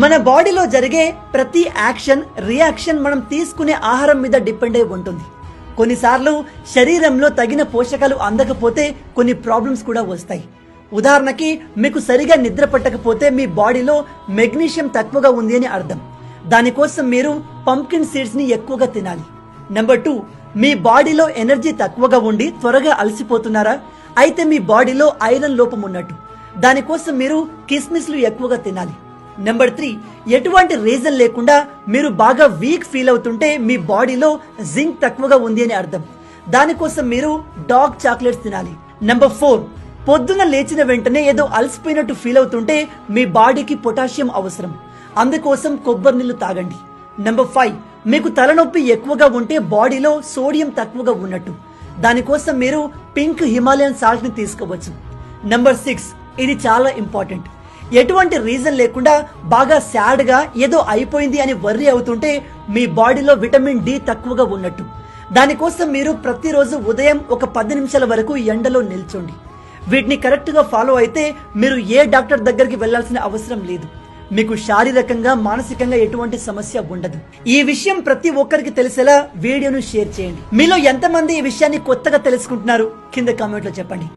మన బాడీలో జరిగే ప్రతి యాక్షన్ రియాక్షన్ మనం తీసుకునే ఆహారం మీద డిపెండ్ అయి ఉంటుంది. కొన్నిసార్లు శరీరంలో తగిన పోషకాలు అందకపోతే కొన్ని ప్రాబ్లమ్స్ కూడా వస్తాయి. ఉదాహరణకి మీకు సరిగా నిద్ర పట్టకపోతే మీ బాడీలో మెగ్నీషియం తక్కువగా ఉంది అని అర్థం. దానికోసం మీరు పంప్కిన్ సీడ్స్ ని ఎక్కువగా తినాలి. నెంబర్ 2, మీ బాడీలో ఎనర్జీ తక్కువగా ఉండి త్వరగా అలసిపోతున్నారా? అయితే మీ బాడీలో ఐరన్ లోపం ఉన్నట్టు. దానికోసం మీరు కిస్మిస్లు ఎక్కువగా తినాలి. నెంబర్ 3, ఎటువంటి రీజన్ లేకుండా మీరు బాగా వీక్ ఫీల్ అవుతుంటే మీ బాడీలో జింక్ తక్కువగా ఉంది అని అర్థం. దానికోసం మీరు డార్క్ చాక్లెట్స్ తినాలి. నెంబర్ 4, పొద్దున లేచిన వెంటనే ఏదో అలసిపోయినట్టు ఫీల్ అవుతుంటే మీ బాడీకి పొటాషియం అవసరం. అందుకోసం కొబ్బరి నీళ్లు తాగండి. నెంబర్ 5, మీకు తలనొప్పి ఎక్కువగా ఉంటే బాడీలో సోడియం తక్కువగా ఉన్నట్టు. దానికోసం మీరు పింక్ హిమాలయన్ సాల్ట్ ని తీసుకోవచ్చు. నెంబర్ 6, ఇది చాలా ఇంపార్టెంట్. ఎటువంటి రీజన్ లేకుండా బాగా సాడ్ గా ఏదో అయిపోయింది అని వర్రీ అవుతుంటే మీ బాడీలో విటమిన్ డి తక్కువగా ఉన్నట్టు. దానికోసం మీరు ప్రతిరోజు ఉదయం ఒక 10 నిమిషాల వరకు ఎండలో నిల్చోండి. వీటిని కరెక్ట్ గా ఫాలో అయితే మీరు ఏ డాక్టర్ దగ్గరికి వెళ్లాల్సిన అవసరం లేదు. మీకు శారీరకంగా మానసికంగా ఎటువంటి సమస్య ఉండదు. ఈ విషయం ప్రతి ఒక్కరికి తెలిసేలా వీడియోను షేర్ చేయండి. మీలో ఎంతమంది ఈ విషయాన్ని కొత్తగా తెలుసుకుంటున్నారు కింద కామెంట్ లో చెప్పండి.